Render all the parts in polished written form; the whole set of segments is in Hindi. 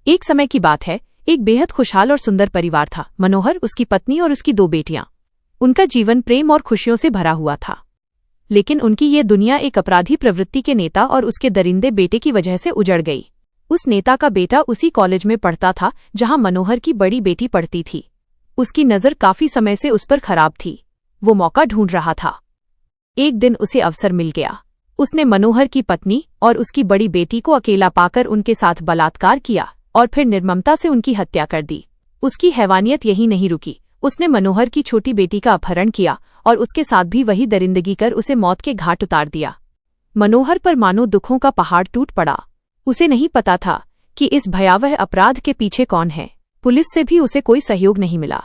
एक समय की बात है, एक बेहद खुशहाल और सुंदर परिवार था। मनोहर, उसकी पत्नी और उसकी 2 बेटियां। उनका जीवन प्रेम और खुशियों से भरा हुआ था। लेकिन उनकी ये दुनिया एक अपराधी प्रवृत्ति के नेता और उसके दरिंदे बेटे की वजह से उजड़ गई। उस नेता का बेटा उसी कॉलेज में पढ़ता था जहां मनोहर की बड़ी बेटी पढ़ती थी। उसकी नज़र काफी समय से उस पर खराब थी। वो मौका ढूंढ रहा था। एक दिन उसे अवसर मिल गया। उसने मनोहर की पत्नी और उसकी बड़ी बेटी को अकेला पाकर उनके साथ बलात्कार किया और फिर निर्ममता से उनकी हत्या कर दी। उसकी हैवानियत यही नहीं रुकी। उसने मनोहर की छोटी बेटी का अपहरण किया और उसके साथ भी वही दरिंदगी कर उसे मौत के घाट उतार दिया। मनोहर पर मानो दुखों का पहाड़ टूट पड़ा। उसे नहीं पता था कि इस भयावह अपराध के पीछे कौन है। पुलिस से भी उसे कोई सहयोग नहीं मिला।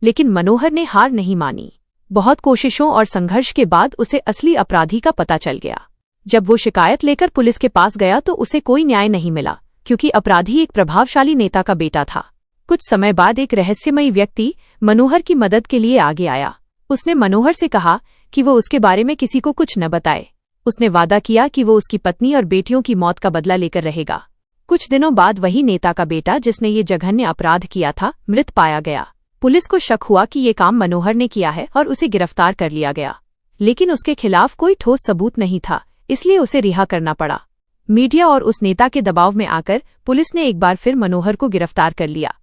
लेकिन मनोहर ने हार नहीं मानी। बहुत कोशिशों और संघर्ष के बाद उसे असली अपराधी का पता चल गया। जब वो शिकायत लेकर पुलिस के पास गया तो उसे कोई न्याय नहीं मिला, क्योंकि अपराधी एक प्रभावशाली नेता का बेटा था। कुछ समय बाद एक रहस्यमयी व्यक्ति मनोहर की मदद के लिए आगे आया। उसने मनोहर से कहा कि वो उसके बारे में किसी को कुछ न बताए। उसने वादा किया कि वो उसकी पत्नी और बेटियों की मौत का बदला लेकर रहेगा। कुछ दिनों बाद वही नेता का बेटा, जिसने ये जघन्य अपराध किया था, मृत पाया गया। पुलिस को शक हुआ कि ये काम मनोहर ने किया है और उसे गिरफ्तार कर लिया गया। लेकिन उसके खिलाफ कोई ठोस सबूत नहीं था, इसलिए उसे रिहा करना पड़ा। मीडिया और उस नेता के दबाव में आकर पुलिस ने एक बार फिर मनोहर को गिरफ्तार कर लिया।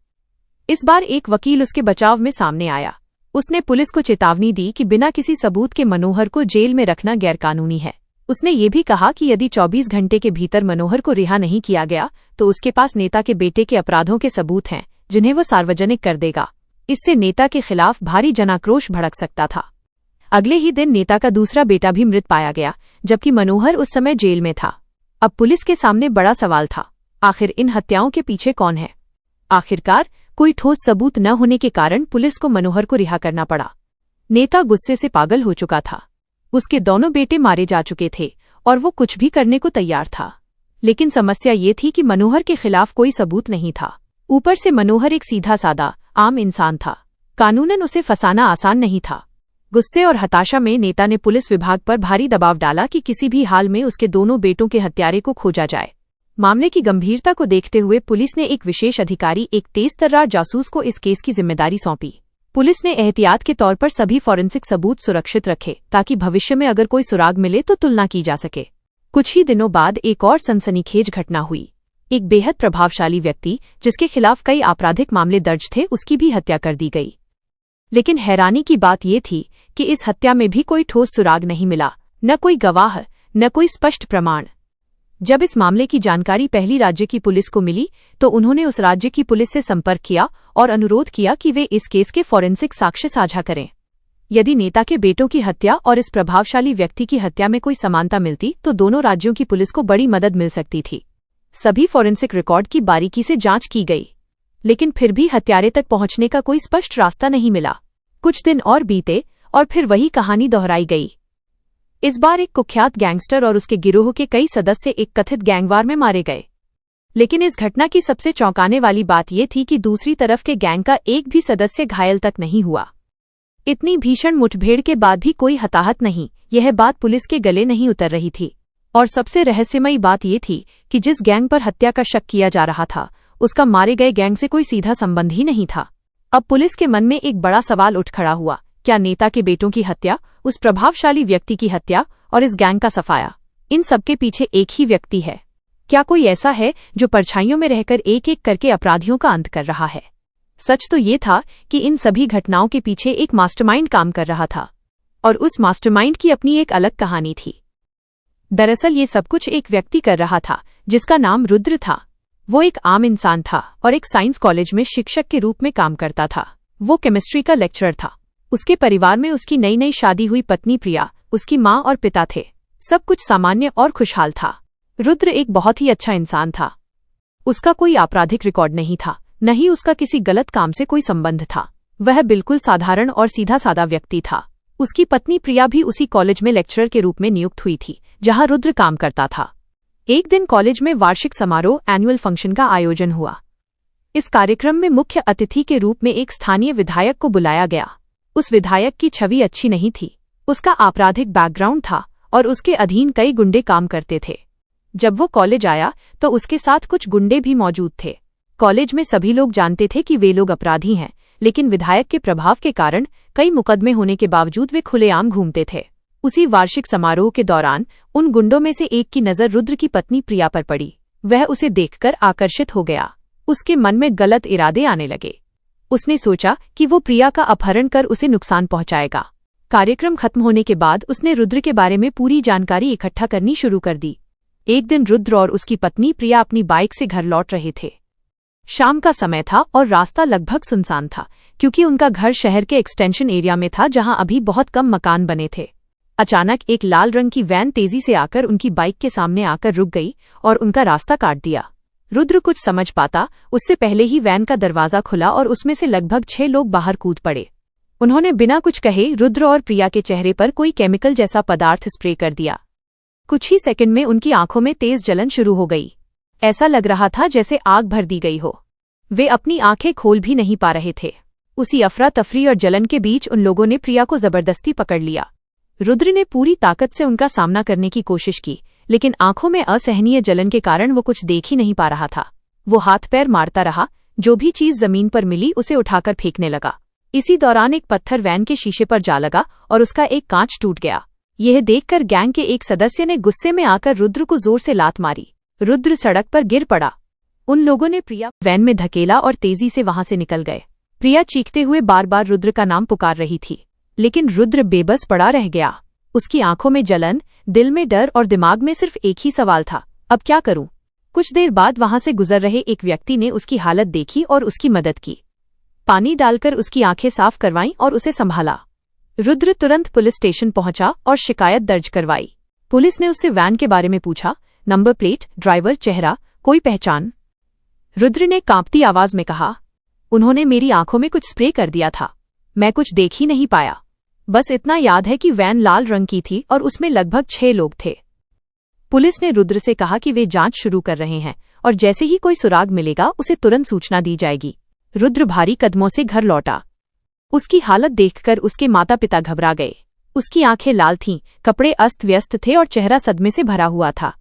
इस बार एक वकील उसके बचाव में सामने आया। उसने पुलिस को चेतावनी दी कि बिना किसी सबूत के मनोहर को जेल में रखना गैरकानूनी है। उसने ये भी कहा कि यदि 24 घंटे के भीतर मनोहर को रिहा नहीं किया गया तो उसके पास नेता के बेटे के अपराधों के सबूत हैं, जिन्हें वो सार्वजनिक कर देगा। इससे नेता के खिलाफ भारी जनाक्रोश भड़क सकता था। अगले ही दिन नेता का दूसरा बेटा भी मृत पाया गया, जबकि मनोहर उस समय जेल में था। अब पुलिस के सामने बड़ा सवाल था, आखिर इन हत्याओं के पीछे कौन है? आखिरकार कोई ठोस सबूत न होने के कारण पुलिस को मनोहर को रिहा करना पड़ा। नेता गुस्से से पागल हो चुका था। उसके दोनों बेटे मारे जा चुके थे और वो कुछ भी करने को तैयार था। लेकिन समस्या ये थी कि मनोहर के खिलाफ कोई सबूत नहीं था। ऊपर से मनोहर एक सीधा सादा आम इंसान था। कानूनन उसे फंसाना आसान नहीं था। गुस्से और हताशा में नेता ने पुलिस विभाग पर भारी दबाव डाला कि किसी भी हाल में उसके दोनों बेटों के हत्यारे को खोजा जाए। मामले की गंभीरता को देखते हुए पुलिस ने एक विशेष अधिकारी, एक तेज-तर्रार जासूस को इस केस की जिम्मेदारी सौंपी। पुलिस ने एहतियात के तौर पर सभी फॉरेंसिक सबूत सुरक्षित रखे ताकि भविष्य में अगर कोई सुराग मिले तो तुलना की जा सके। कुछ ही दिनों बाद एक और सनसनीखेज घटना हुई। एक बेहद प्रभावशाली व्यक्ति, जिसके खिलाफ कई आपराधिक मामले दर्ज थे, उसकी भी हत्या कर दी गई। लेकिन हैरानी की बात यह थी कि इस हत्या में भी कोई ठोस सुराग नहीं मिला, न कोई गवाह, न कोई स्पष्ट प्रमाण। जब इस मामले की जानकारी पहली राज्य की पुलिस को मिली तो उन्होंने उस राज्य की पुलिस से संपर्क किया और अनुरोध किया कि वे इस केस के फॉरेंसिक साक्ष्य साझा करें। यदि नेता के बेटों की हत्या और इस प्रभावशाली व्यक्ति की हत्या में कोई समानता मिलती तो दोनों राज्यों की पुलिस को बड़ी मदद मिल सकती थी। सभी फॉरेंसिक रिकॉर्ड की बारीकी से जांच की गई, लेकिन फिर भी हत्यारे तक पहुंचने का कोई स्पष्ट रास्ता नहीं मिला। कुछ दिन और बीते और फिर वही कहानी दोहराई गई। इस बार एक कुख्यात गैंगस्टर और उसके गिरोह के कई सदस्य एक कथित गैंगवार में मारे गए। लेकिन इस घटना की सबसे चौंकाने वाली बात यह थी कि दूसरी तरफ के गैंग का एक भी सदस्य घायल तक नहीं हुआ। इतनी भीषण मुठभेड़ के बाद भी कोई हताहत नहीं, यह बात पुलिस के गले नहीं उतर रही थी। और सबसे रहस्यमयी बात यह थी कि जिस गैंग पर हत्या का शक किया जा रहा था, उसका मारे गए गैंग से कोई सीधा संबंध ही नहीं था। अब पुलिस के मन में एक बड़ा सवाल उठ खड़ा हुआ, क्या नेता के बेटों की हत्या, उस प्रभावशाली व्यक्ति की हत्या और इस गैंग का सफाया, इन सबके पीछे एक ही व्यक्ति है? क्या कोई ऐसा है जो परछाइयों में रहकर एक एक करके अपराधियों का अंत कर रहा है? सच तो ये था कि इन सभी घटनाओं के पीछे एक मास्टरमाइंड काम कर रहा था, और उस मास्टरमाइंड की अपनी एक अलग कहानी थी। दरअसल ये सब कुछ एक व्यक्ति कर रहा था जिसका नाम रुद्र था। वो एक आम इंसान था और एक साइंस कॉलेज में शिक्षक के रूप में काम करता था। वो केमिस्ट्री का लेक्चरर था। उसके परिवार में उसकी नई नई शादी हुई पत्नी प्रिया, उसकी माँ और पिता थे। सब कुछ सामान्य और खुशहाल था। रुद्र एक बहुत ही अच्छा इंसान था। उसका कोई आपराधिक रिकॉर्ड नहीं था, न ही उसका किसी गलत काम से कोई संबंध था। वह बिल्कुल साधारण और सीधा सादा व्यक्ति था। उसकी पत्नी प्रिया भी उसी कॉलेज में लेक्चरर के रूप में नियुक्त हुई थी जहां रुद्र काम करता था। एक दिन कॉलेज में वार्षिक समारोह, एनुअल फंक्शन का आयोजन हुआ। इस कार्यक्रम में मुख्य अतिथि के रूप में एक स्थानीय विधायक को बुलाया गया। उस विधायक की छवि अच्छी नहीं थी। उसका आपराधिक बैकग्राउंड था और उसके अधीन कई गुंडे काम करते थे। जब वो कॉलेज आया तो उसके साथ कुछ गुंडे भी मौजूद थे। कॉलेज में सभी लोग जानते थे कि वे लोग अपराधी हैं, लेकिन विधायक के प्रभाव के कारण कई मुकदमे होने के बावजूद वे खुलेआम घूमते थे। उसी वार्षिक समारोह के दौरान उन गुंडों में से एक की नज़र रुद्र की पत्नी प्रिया पर पड़ी। वह उसे देखकर आकर्षित हो गया। उसके मन में गलत इरादे आने लगे। उसने सोचा कि वो प्रिया का अपहरण कर उसे नुकसान पहुंचाएगा। कार्यक्रम खत्म होने के बाद उसने रुद्र के बारे में पूरी जानकारी इकट्ठा करनी शुरू कर दी। एक दिन रुद्र और उसकी पत्नी प्रिया अपनी बाइक से घर लौट रहे थे। शाम का समय था और रास्ता लगभग सुनसान था, क्योंकि उनका घर शहर के एक्सटेंशन एरिया में था जहां अभी बहुत कम मकान बने थे। अचानक एक लाल रंग की वैन तेजी से आकर उनकी बाइक के सामने आकर रुक गई और उनका रास्ता काट दिया। रुद्र कुछ समझ पाता उससे पहले ही वैन का दरवाजा खुला और उसमें से लगभग 6 लोग बाहर कूद पड़े। उन्होंने बिना कुछ कहे रुद्र और प्रिया के चेहरे पर कोई केमिकल जैसा पदार्थ स्प्रे कर दिया। कुछ ही सेकंड में उनकी आंखों में तेज जलन शुरू हो गई। ऐसा लग रहा था जैसे आग भर दी गई हो। वे अपनी आंखें खोल भी नहीं पा रहे थे। उसी अफरा तफरी और जलन के बीच उन लोगों ने प्रिया को जबरदस्ती पकड़ लिया। रुद्र ने पूरी ताकत से उनका सामना करने की कोशिश की, लेकिन आंखों में असहनीय जलन के कारण वो कुछ देख ही नहीं पा रहा था। वो हाथ पैर मारता रहा, जो भी चीज जमीन पर मिली उसे उठाकर फेंकने लगा। इसी दौरान एक पत्थर वैन के शीशे पर जा लगा और उसका एक कांच टूट गया। यह देखकर गैंग के एक सदस्य ने गुस्से में आकर रुद्र को जोर से लात मारी। रुद्र सड़क पर गिर पड़ा। उन लोगों ने प्रिया वैन में धकेला और तेजी से वहां से निकल गए। प्रिया चीखते हुए बार बार रुद्र का नाम पुकार रही थी, लेकिन रुद्र बेबस पड़ा रह गया। उसकी आंखों में जलन, दिल में डर और दिमाग में सिर्फ एक ही सवाल था, अब क्या करूं? कुछ देर बाद वहां से गुजर रहे एक व्यक्ति ने उसकी हालत देखी और उसकी मदद की। पानी डालकर उसकी आंखें साफ करवाईं और उसे संभाला। रुद्र तुरंत पुलिस स्टेशन पहुंचा और शिकायत दर्ज करवाई। पुलिस ने उससे वैन के बारे में पूछा, नंबर प्लेट, ड्राइवर, चेहरा, कोई पहचान? रुद्र ने कांपती आवाज में कहा, उन्होंने मेरी आंखों में कुछ स्प्रे कर दिया था। मैं कुछ देख ही नहीं पाया। बस इतना याद है कि वैन लाल रंग की थी और उसमें लगभग 6 लोग थे। पुलिस ने रुद्र से कहा कि वे जांच शुरू कर रहे हैं और जैसे ही कोई सुराग मिलेगा उसे तुरंत सूचना दी जाएगी। रुद्र भारी कदमों से घर लौटा। उसकी हालत देखकर उसके माता पिता घबरा गए। उसकी आंखें लाल थीं, कपड़े अस्त व्यस्त थे और चेहरा सदमे से भरा हुआ था।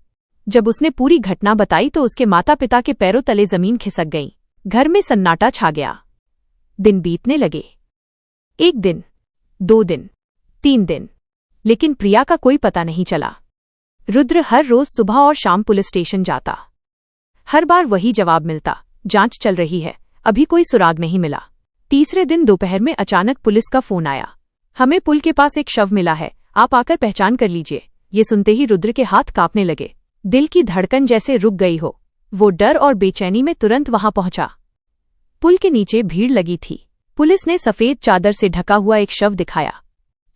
जब उसने पूरी घटना बताई तो उसके माता पिता के पैरों तले जमीन खिसक गई। घर में सन्नाटा छा गया। दिन बीतने लगे। 1 दिन, 2 दिन, 3 दिन, लेकिन प्रिया का कोई पता नहीं चला। रुद्र हर रोज सुबह और शाम पुलिस स्टेशन जाता। हर बार वही जवाब मिलता, जांच चल रही है, अभी कोई सुराग नहीं मिला। तीसरे दिन दोपहर में अचानक पुलिस का फोन आया, हमें पुल के पास एक शव मिला है, आप आकर पहचान कर लीजिए। ये सुनते ही रुद्र के हाथ कांपने लगे। दिल की धड़कन जैसे रुक गई हो। वो डर और बेचैनी में तुरंत वहां पहुंचा। पुल के नीचे भीड़ लगी थी। पुलिस ने सफेद चादर से ढका हुआ एक शव दिखाया।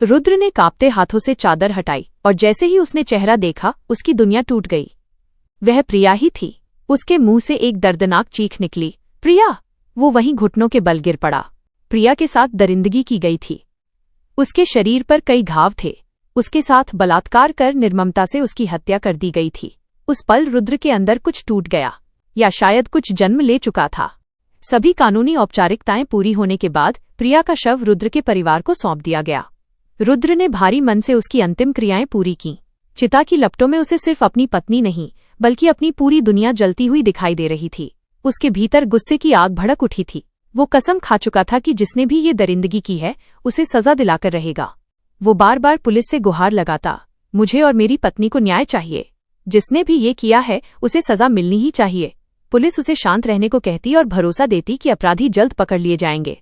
रुद्र ने कांपते हाथों से चादर हटाई और जैसे ही उसने चेहरा देखा उसकी दुनिया टूट गई। वह प्रिया ही थी। उसके मुंह से एक दर्दनाक चीख निकली, प्रिया! वो वहीं घुटनों के बल गिर पड़ा। प्रिया के साथ दरिंदगी की गई थी। उसके शरीर पर कई घाव थे। उसके साथ बलात्कार कर निर्ममता से उसकी हत्या कर दी गई थी। उस पल रुद्र के अंदर कुछ टूट गया, या शायद कुछ जन्म ले चुका था। सभी कानूनी औपचारिकताएं पूरी होने के बाद प्रिया का शव रुद्र के परिवार को सौंप दिया गया। रुद्र ने भारी मन से उसकी अंतिम क्रियाएं पूरी की। चिता की लपटों में उसे सिर्फ अपनी पत्नी नहीं, बल्कि अपनी पूरी दुनिया जलती हुई दिखाई दे रही थी। उसके भीतर गुस्से की आग भड़क उठी थी। वो कसम खा चुका था कि जिसने भी ये दरिंदगी की है उसे सजा दिलाकर रहेगा। वो बार बार पुलिस से गुहार लगाता, मुझे और मेरी पत्नी को न्याय चाहिए। जिसने भी ये किया है उसे सजा मिलनी ही चाहिए। पुलिस उसे शांत रहने को कहती और भरोसा देती कि अपराधी जल्द पकड़ लिए जाएंगे।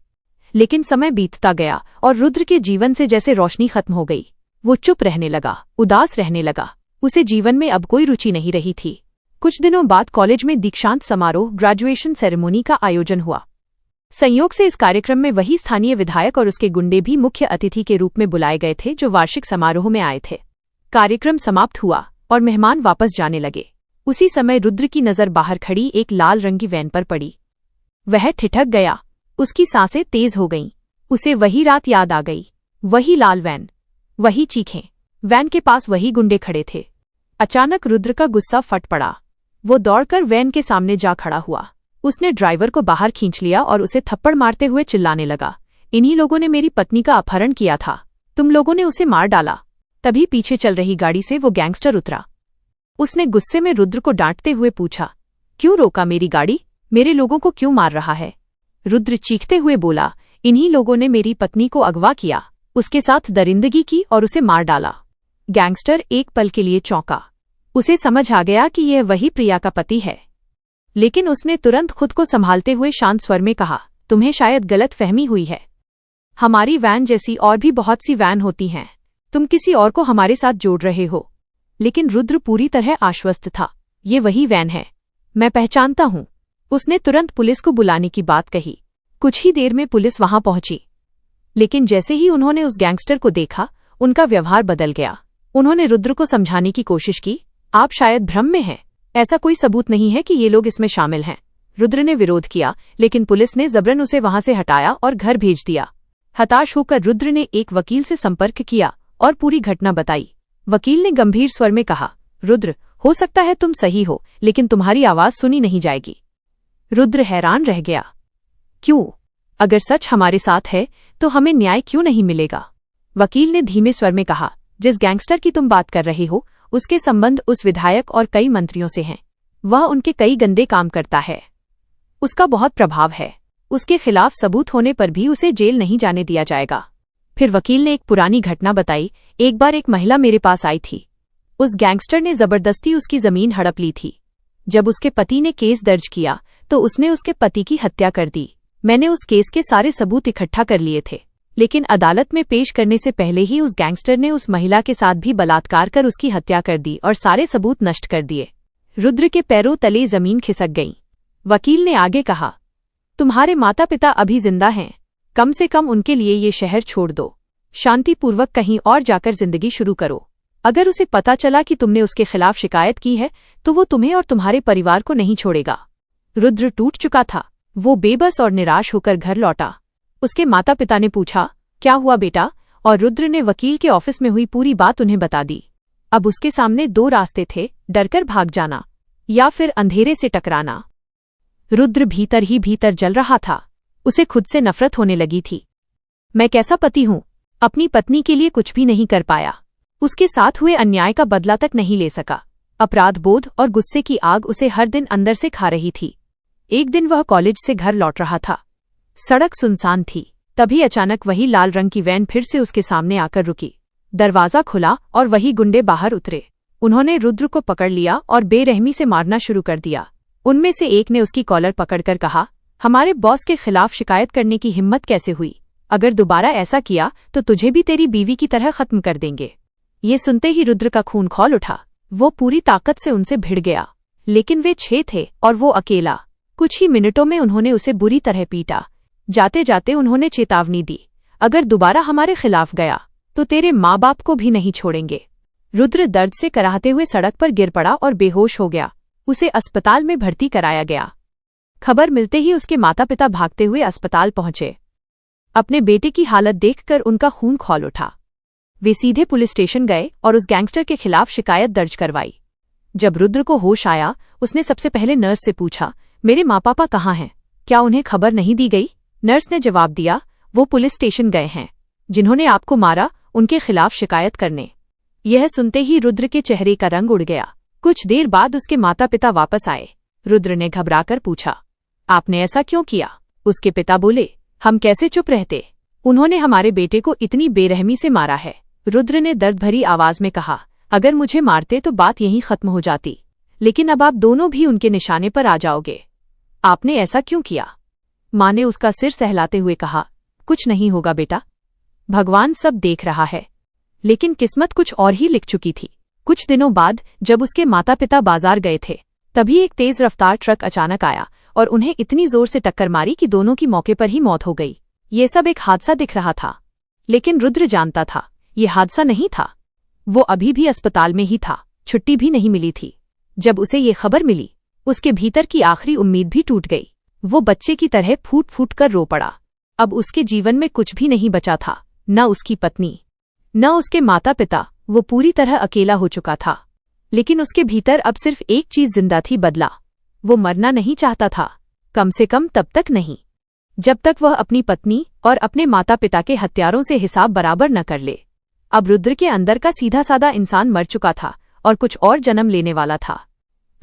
लेकिन समय बीतता गया और रुद्र के जीवन से जैसे रोशनी खत्म हो गई। वो चुप रहने लगा, उदास रहने लगा। उसे जीवन में अब कोई रुचि नहीं रही थी। कुछ दिनों बाद कॉलेज में दीक्षांत समारोह, ग्रेजुएशन सेरेमनी का आयोजन हुआ। संयोग से इस कार्यक्रम में वही स्थानीय विधायक और उसके गुंडे भी मुख्य अतिथि के रूप में बुलाए गए थे जो वार्षिक समारोह में आए थे। कार्यक्रम समाप्त हुआ और मेहमान वापस जाने लगे। उसी समय रुद्र की नजर बाहर खड़ी एक लाल रंग की वैन पर पड़ी। वह ठिठक गया। उसकी सांसें तेज हो गईं। उसे वही रात याद आ गई। वही लाल वैन, वही चीखें। वैन के पास वही गुंडे खड़े थे। अचानक रुद्र का गुस्सा फट पड़ा। वो दौड़कर वैन के सामने जा खड़ा हुआ। उसने ड्राइवर को बाहर खींच लिया और उसे थप्पड़ मारते हुए चिल्लाने लगा, इन्हीं लोगों ने मेरी पत्नी का अपहरण किया था, तुम लोगों ने उसे मार डाला। तभी पीछे चल रही गाड़ी से वो गैंगस्टर उतरा। उसने गुस्से में रुद्र को डांटते हुए पूछा, क्यों रोका मेरी गाड़ी? मेरे लोगों को क्यों मार रहा है? रुद्र चीखते हुए बोला, इन्हीं लोगों ने मेरी पत्नी को अगवा किया, उसके साथ दरिंदगी की और उसे मार डाला। गैंगस्टर एक पल के लिए चौंका। उसे समझ आ गया कि यह वही प्रिया का पति है, लेकिन उसने तुरंत खुद को संभालते हुए शांत स्वर में कहा, तुम्हें शायद गलत फहमी हुई है। हमारी वैन जैसी और भी बहुत सी वैन होती हैं, तुम किसी और को हमारे साथ जोड़ रहे हो। लेकिन रुद्र पूरी तरह आश्वस्त था, ये वही वैन है, मैं पहचानता हूं। उसने तुरंत पुलिस को बुलाने की बात कही। कुछ ही देर में पुलिस वहां पहुंची, लेकिन जैसे ही उन्होंने उस गैंगस्टर को देखा, उनका व्यवहार बदल गया। उन्होंने रुद्र को समझाने की कोशिश की, आप शायद भ्रम में हैं, ऐसा कोई सबूत नहीं है कि ये लोग इसमें शामिल हैं। रुद्र ने विरोध किया, लेकिन पुलिस ने जबरन उसे वहां से हटाया और घर भेज दिया। हताश होकर रुद्र ने एक वकील से संपर्क किया और पूरी घटना बताई। वकील ने गंभीर स्वर में कहा, रुद्र, हो सकता है तुम सही हो, लेकिन तुम्हारी आवाज सुनी नहीं जाएगी। रुद्र हैरान रह गया, क्यों? अगर सच हमारे साथ है तो हमें न्याय क्यों नहीं मिलेगा? वकील ने धीमे स्वर में कहा, जिस गैंगस्टर की तुम बात कर रहे हो, उसके संबंध उस विधायक और कई मंत्रियों से हैं। वह उनके कई गंदे काम करता है, उसका बहुत प्रभाव है। उसके खिलाफ सबूत होने पर भी उसे जेल नहीं जाने दिया जाएगा। फिर वकील ने एक पुरानी घटना बताई। एक बार एक महिला मेरे पास आई थी। उस गैंगस्टर ने जबरदस्ती उसकी जमीन हड़प ली थी। जब उसके पति ने केस दर्ज किया तो उसने उसके पति की हत्या कर दी। मैंने उस केस के सारे सबूत इकट्ठा कर लिए थे, लेकिन अदालत में पेश करने से पहले ही उस गैंगस्टर ने उस महिला के साथ भी बलात्कार कर उसकी हत्या कर दी और सारे सबूत नष्ट कर दिए। रुद्र के पैरों तले जमीन खिसक गई। वकील ने आगे कहा, तुम्हारे माता पिता अभी जिंदा हैं, कम से कम उनके लिए ये शहर छोड़ दो, शांतिपूर्वक कहीं और जाकर जिंदगी शुरू करो। अगर उसे पता चला कि तुमने उसके खिलाफ शिकायत की है तो वो तुम्हें और तुम्हारे परिवार को नहीं छोड़ेगा। रुद्र टूट चुका था। वो बेबस और निराश होकर घर लौटा। उसके माता पिता ने पूछा, क्या हुआ बेटा? और रुद्र ने वकील के ऑफिस में हुई पूरी बात उन्हें बता दी। अब उसके सामने दो रास्ते थे, डरकर भाग जाना या फिर अंधेरे से टकराना। रुद्र भीतर ही भीतर जल रहा था। उसे खुद से नफरत होने लगी थी। मैं कैसा पति हूं, अपनी पत्नी के लिए कुछ भी नहीं कर पाया, उसके साथ हुए अन्याय का बदला तक नहीं ले सका। अपराध बोध और गुस्से की आग उसे हर दिन अंदर से खा रही थी। एक दिन वह कॉलेज से घर लौट रहा था। सड़क सुनसान थी। तभी अचानक वही लाल रंग की वैन फिर से उसके सामने आकर रुकी। दरवाजा खुला और वही गुंडे बाहर उतरे। उन्होंने रुद्र को पकड़ लिया और बेरहमी से मारना शुरू कर दिया। उनमें से एक ने उसकी कॉलर पकड़कर कहा, हमारे बॉस के खिलाफ शिकायत करने की हिम्मत कैसे हुई? अगर दोबारा ऐसा किया तो तुझे भी तेरी बीवी की तरह खत्म कर देंगे। ये सुनते ही रुद्र का खून खौल उठा। वो पूरी ताकत से उनसे भिड़ गया, लेकिन वे 6 थे और वो अकेला। कुछ ही मिनटों में उन्होंने उसे बुरी तरह पीटा। जाते जाते उन्होंने चेतावनी दी, अगर दोबारा हमारे खिलाफ गया तो तेरे माँ बाप को भी नहीं छोड़ेंगे। रुद्र दर्द से कराहते हुए सड़क पर गिर पड़ा और बेहोश हो गया। उसे अस्पताल में भर्ती कराया गया। खबर मिलते ही उसके माता पिता भागते हुए अस्पताल पहुंचे। अपने बेटे की हालत देखकर उनका खून खौल उठा। वे सीधे पुलिस स्टेशन गए और उस गैंगस्टर के खिलाफ शिकायत दर्ज करवाई। जब रुद्र को होश आया, उसने सबसे पहले नर्स से पूछा, मेरे माँ पापा कहाँ हैं? क्या उन्हें खबर नहीं दी गई? नर्स ने जवाब दिया, वो पुलिस स्टेशन गए हैं। जिन्होंने आपको मारा उनके खिलाफ शिकायत करने। यह सुनते ही रुद्र के चेहरे का रंग उड़ गया। कुछ देर बाद उसके माता पिता वापस आए। रुद्र ने घबराकर पूछा, आपने ऐसा क्यों किया? उसके पिता बोले, हम कैसे चुप रहते? उन्होंने हमारे बेटे को इतनी बेरहमी से मारा है। रुद्र ने दर्द भरी आवाज में कहा, अगर मुझे मारते तो बात यहीं खत्म हो जाती, लेकिन अब आप दोनों भी उनके निशाने पर आ जाओगे। आपने ऐसा क्यों किया? माँ ने उसका सिर सहलाते हुए कहा, कुछ नहीं होगा बेटा, भगवान सब देख रहा है। लेकिन किस्मत कुछ और ही लिख चुकी थी। कुछ दिनों बाद जब उसके माता पिता बाजार गए थे, तभी एक तेज रफ्तार ट्रक अचानक आया और उन्हें इतनी जोर से टक्कर मारी कि दोनों की मौके पर ही मौत हो गई। ये सब एक हादसा दिख रहा था, लेकिन रुद्र जानता था ये हादसा नहीं था। वो अभी भी अस्पताल में ही था, छुट्टी भी नहीं मिली थी। जब उसे ये खबर मिली, उसके भीतर की आखिरी उम्मीद भी टूट गई। वो बच्चे की तरह फूट फूट कर रो पड़ा। अब उसके जीवन में कुछ भी नहीं बचा था, न उसकी पत्नी, न उसके माता पिता। वो पूरी तरह अकेला हो चुका था। लेकिन उसके भीतर अब सिर्फ एक चीज जिंदा थी, बदला। वो मरना नहीं चाहता था, कम से कम तब तक नहीं जब तक वह अपनी पत्नी और अपने माता पिता के हत्यारों से हिसाब बराबर न कर ले। अब रुद्र के अंदर का सीधा साधा इंसान मर चुका था और कुछ और जन्म लेने वाला था।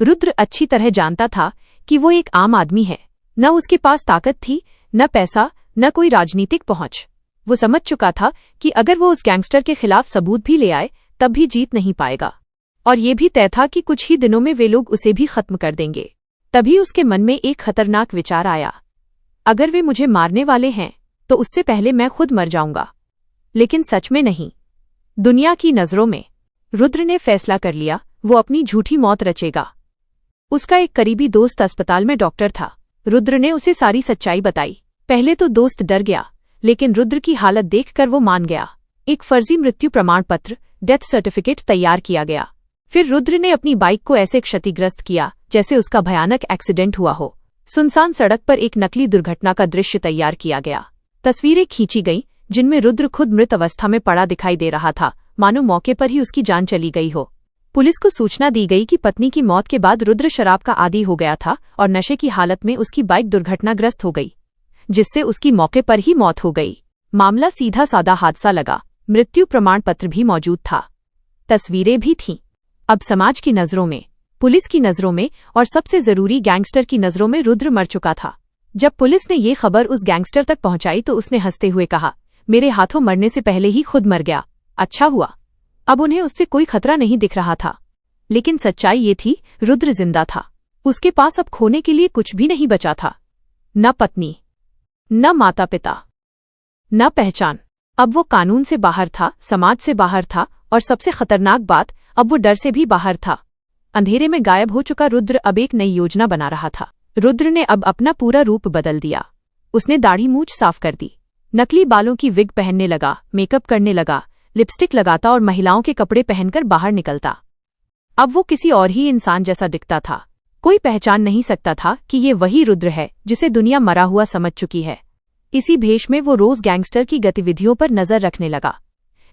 रुद्र अच्छी तरह जानता था कि वो एक आम आदमी है। न उसके पास ताकत थी, न पैसा, न कोई राजनीतिक पहुंच। वो समझ चुका था कि अगर वो उस गैंगस्टर के खिलाफ सबूत भी ले आए तब भी जीत नहीं पाएगा, और ये भी तय था कि कुछ ही दिनों में वे लोग उसे भी खत्म कर देंगे। तभी उसके मन में एक खतरनाक विचार आया, अगर वे मुझे मारने वाले हैं तो उससे पहले मैं खुद मर जाऊंगा। लेकिन सच में नहीं। दुनिया की नजरों में रुद्र ने फैसला कर लिया, वो अपनी झूठी मौत रचेगा। उसका एक करीबी दोस्त अस्पताल में डॉक्टर था। रुद्र ने उसे सारी सच्चाई बताई। पहले तो दोस्त डर गया, लेकिन रुद्र की हालत देखकर वो मान गया। एक फर्जी मृत्यु प्रमाण पत्र, डेथ सर्टिफिकेट तैयार किया गया। फिर रुद्र ने अपनी बाइक को ऐसे क्षतिग्रस्त किया जैसे उसका भयानक एक्सीडेंट हुआ हो। सुनसान सड़क पर एक नकली दुर्घटना का दृश्य तैयार किया गया। तस्वीरें खींची गईं जिनमें रुद्र खुद मृत अवस्था में पड़ा दिखाई दे रहा था, मानो मौके पर ही उसकी जान चली गई हो। पुलिस को सूचना दी गई कि पत्नी की मौत के बाद रुद्र शराब का आदी हो गया था और नशे की हालत में उसकी बाइक दुर्घटनाग्रस्त हो गई, जिससे उसकी मौके पर ही मौत हो गई। मामला सीधा सादा हादसा लगा। मृत्यु प्रमाण पत्र भी मौजूद था, तस्वीरें भी थीं। अब समाज की नजरों में, पुलिस की नजरों में और सबसे जरूरी गैंगस्टर की नजरों में रुद्र मर चुका था। जब पुलिस ने ये खबर उस गैंगस्टर तक पहुंचाई तो उसने हंसते हुए कहा, मेरे हाथों मरने से पहले ही खुद मर गया, अच्छा हुआ। अब उन्हें उससे कोई खतरा नहीं दिख रहा था। लेकिन सच्चाई ये थी, रुद्र जिंदा था। उसके पास अब खोने के लिए कुछ भी नहीं बचा था। न पत्नी, न माता पिता, न पहचान। अब वो कानून से बाहर था, समाज से बाहर था, और सबसे खतरनाक बात, अब वो डर से भी बाहर था। अंधेरे में गायब हो चुका रुद्र अब एक नई योजना बना रहा था। रुद्र ने अब अपना पूरा रूप बदल दिया। उसने दाढ़ी मूंछ साफ कर दी, नकली बालों की विग पहनने लगा, मेकअप करने लगा, लिपस्टिक लगाता और महिलाओं के कपड़े पहनकर बाहर निकलता। अब वो किसी और ही इंसान जैसा दिखता था। कोई पहचान नहीं सकता था कि ये वही रुद्र है जिसे दुनिया मरा हुआ समझ चुकी है। इसी भेष में वो रोज गैंगस्टर की गतिविधियों पर नजर रखने लगा।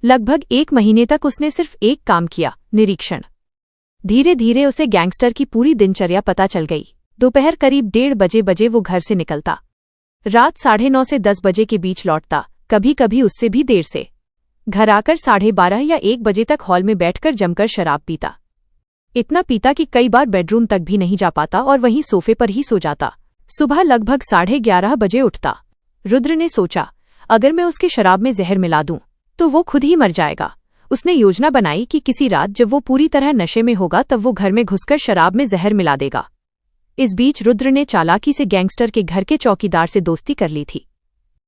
लगभग 1 महीने तक उसने सिर्फ एक काम किया, निरीक्षण। धीरे धीरे उसे गैंगस्टर की पूरी दिनचर्या पता चल गई। दोपहर करीब 1:30 बजे वो घर से निकलता, रात 9:30 से 10 बजे के बीच लौटता, कभी कभी उससे भी देर से। घर आकर 12:30 या 1 बजे तक हॉल में बैठकर जमकर शराब पीता। इतना पीता कि कई बार बेडरूम तक भी नहीं जा पाता और वहीं सोफे पर ही सो जाता। सुबह लगभग 11:30 बजे उठता। रुद्र ने सोचा, अगर मैं उसके शराब में जहर मिला दूं तो वो खुद ही मर जाएगा। उसने योजना बनाई कि किसी रात जब वो पूरी तरह नशे में होगा तब वो घर में घुसकर शराब में जहर मिला देगा। इस बीच रुद्र ने चालाकी से गैंगस्टर के घर के चौकीदार से दोस्ती कर ली थी।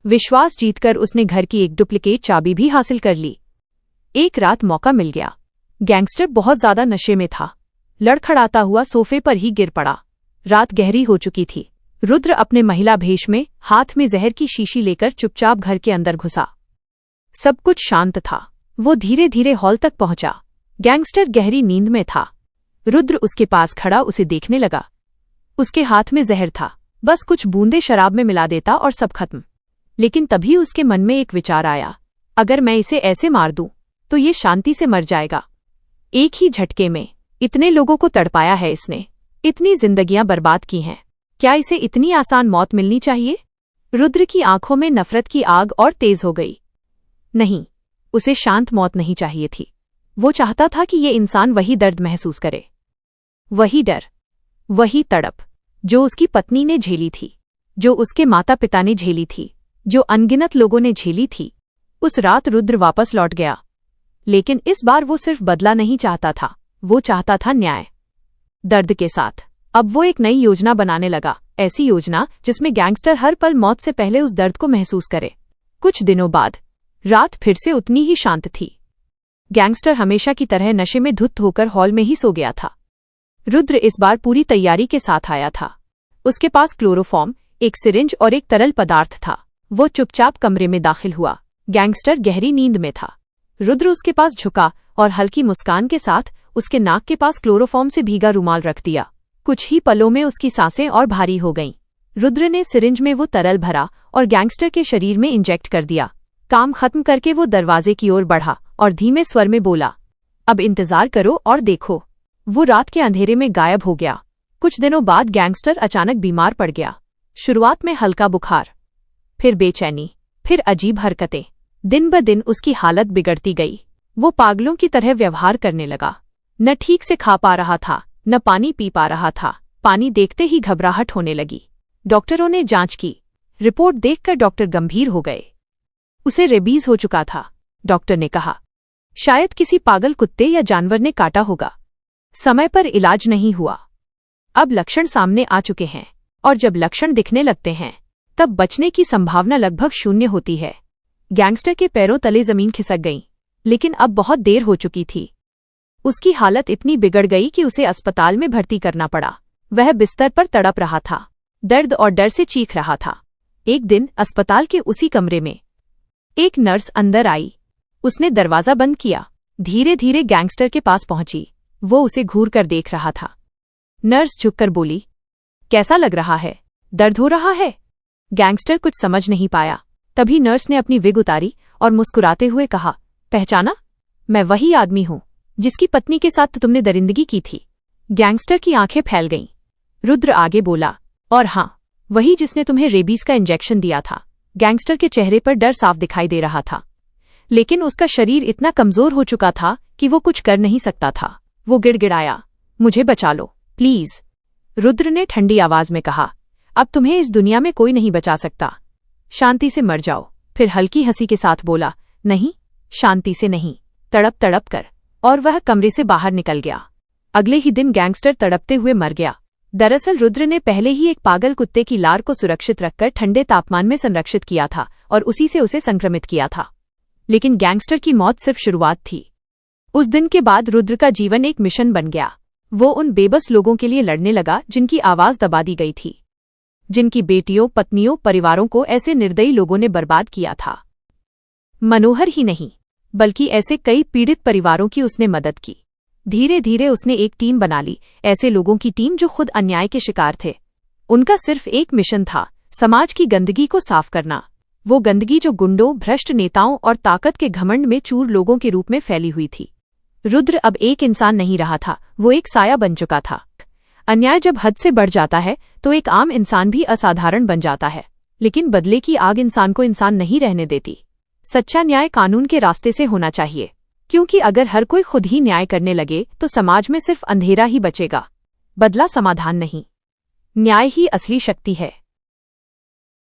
विश्वास जीतकर उसने घर की एक डुप्लीकेट चाबी भी हासिल कर ली। एक रात मौका मिल गया। गैंगस्टर बहुत ज्यादा नशे में था। लड़खड़ाता हुआ सोफे पर ही गिर पड़ा। रात गहरी हो चुकी थी। रुद्र अपने महिला भेष में, हाथ में जहर की शीशी लेकर चुपचाप घर के अंदर घुसा। सब कुछ शांत था। वो धीरे धीरे हॉल तक पहुंचा। गैंगस्टर गहरी नींद में था। रुद्र उसके पास खड़ा उसे देखने लगा। उसके हाथ में जहर था, बस कुछ बूंदे शराब में मिला देता और सब खत्म। लेकिन तभी उसके मन में एक विचार आया, अगर मैं इसे ऐसे मार दूं तो ये शांति से मर जाएगा। एक ही झटके में इतने लोगों को तड़पाया है इसने, इतनी जिंदगियां बर्बाद की हैं, क्या इसे इतनी आसान मौत मिलनी चाहिए? रुद्र की आंखों में नफरत की आग और तेज हो गई। नहीं, उसे शांत मौत नहीं चाहिए थी। वो चाहता था कि ये इंसान वही दर्द महसूस करे, वही डर, वही तड़प जो उसकी पत्नी ने झेली थी, जो उसके माता पिता ने झेली थी, जो अनगिनत लोगों ने झेली थी। उस रात रुद्र वापस लौट गया, लेकिन इस बार वो सिर्फ बदला नहीं चाहता था, वो चाहता था न्याय। दर्द के साथ अब वो एक नई योजना बनाने लगा, ऐसी योजना जिसमें गैंगस्टर हर पल मौत से पहले उस दर्द को महसूस करे। कुछ दिनों बाद रात फिर से उतनी ही शांत थी। गैंगस्टर हमेशा की तरह नशे में धुत होकर हॉल में ही सो गया था। रुद्र इस बार पूरी तैयारी के साथ आया था। उसके पास क्लोरोफॉर्म, एक सिरिंज और एक तरल पदार्थ था। वो चुपचाप कमरे में दाखिल हुआ। गैंगस्टर गहरी नींद में था। रुद्र उसके पास झुका और हल्की मुस्कान के साथ उसके नाक के पास क्लोरोफॉर्म से भीगा रुमाल रख दिया। कुछ ही पलों में उसकी सांसें और भारी हो गईं। रुद्र ने सिरिंज में वो तरल भरा और गैंगस्टर के शरीर में इंजेक्ट कर दिया। काम खत्म करके वो दरवाजे की ओर बढ़ा और धीमे स्वर में बोला, अब इंतजार करो और देखो। वो रात के अंधेरे में गायब हो गया। कुछ दिनों बाद गैंगस्टर अचानक बीमार पड़ गया। शुरुआत में हल्का बुखार, फिर बेचैनी, फिर अजीब हरकतें। दिन ब दिन उसकी हालत बिगड़ती गई। वो पागलों की तरह व्यवहार करने लगा। न ठीक से खा पा रहा था, न पानी पी पा रहा था। पानी देखते ही घबराहट होने लगी। डॉक्टरों ने जांच की। रिपोर्ट देखकर डॉक्टर गंभीर हो गए। उसे रेबीज हो चुका था। डॉक्टर ने कहा, शायद किसी पागल कुत्ते या जानवर ने काटा होगा। समय पर इलाज नहीं हुआ। अब लक्षण सामने आ चुके हैं, और जब लक्षण दिखने लगते हैं तब बचने की संभावना लगभग शून्य होती है। गैंगस्टर के पैरों तले जमीन खिसक गई, लेकिन अब बहुत देर हो चुकी थी। उसकी हालत इतनी बिगड़ गई कि उसे अस्पताल में भर्ती करना पड़ा। वह बिस्तर पर तड़प रहा था, दर्द और डर से चीख रहा था। एक दिन अस्पताल के उसी कमरे में एक नर्स अंदर आई। उसने दरवाजा बंद किया, धीरे धीरे गैंगस्टर के पास पहुंची। वो उसे घूर कर देख रहा था। नर्स झुककर बोली, कैसा लग रहा है? दर्द हो रहा है? गैंगस्टर कुछ समझ नहीं पाया। तभी नर्स ने अपनी विग उतारी और मुस्कुराते हुए कहा, पहचाना? मैं वही आदमी हूं जिसकी पत्नी के साथ तुमने दरिंदगी की थी। गैंगस्टर की आंखें फैल गईं। रुद्र आगे बोला, और हां, वही जिसने तुम्हें रेबीज का इंजेक्शन दिया था। गैंगस्टर के चेहरे पर डर साफ दिखाई दे रहा था, लेकिन उसका शरीर इतना कमजोर हो चुका था कि वो कुछ कर नहीं सकता था। वो गिड़गिड़ाया, मुझे बचा लो प्लीज। रुद्र ने ठंडी आवाज में कहा, अब तुम्हें इस दुनिया में कोई नहीं बचा सकता। शांति से मर जाओ। फिर हल्की हंसी के साथ बोला, नहीं, शांति से नहीं, तड़प तड़प कर। और वह कमरे से बाहर निकल गया। अगले ही दिन गैंगस्टर तड़पते हुए मर गया। दरअसल रुद्र ने पहले ही एक पागल कुत्ते की लार को सुरक्षित रखकर ठंडे तापमान में संरक्षित किया था और उसी से उसे संक्रमित किया था। लेकिन गैंगस्टर की मौत सिर्फ शुरुआत थी। उस दिन के बाद रुद्र का जीवन एक मिशन बन गया। वो उन बेबस लोगों के लिए लड़ने लगा जिनकी आवाज दबा दी गई थी, जिनकी बेटियों, पत्नियों, परिवारों को ऐसे निर्दयी लोगों ने बर्बाद किया था। मनोहर ही नहीं, बल्कि ऐसे कई पीड़ित परिवारों की उसने मदद की। धीरे धीरे उसने एक टीम बना ली, ऐसे लोगों की टीम जो खुद अन्याय के शिकार थे। उनका सिर्फ एक मिशन था, समाज की गंदगी को साफ करना। वो गंदगी जो गुंडों, भ्रष्ट नेताओं और ताकत के घमंड में चूर लोगों के रूप में फैली हुई थी। रुद्र अब एक इंसान नहीं रहा था, वो एक साया बन चुका था। अन्याय जब हद से बढ़ जाता है तो एक आम इंसान भी असाधारण बन जाता है, लेकिन बदले की आग इंसान को इंसान नहीं रहने देती। सच्चा न्याय कानून के रास्ते से होना चाहिए, क्योंकि अगर हर कोई खुद ही न्याय करने लगे तो समाज में सिर्फ अंधेरा ही बचेगा, बदला समाधान नहीं। न्याय ही असली शक्ति है।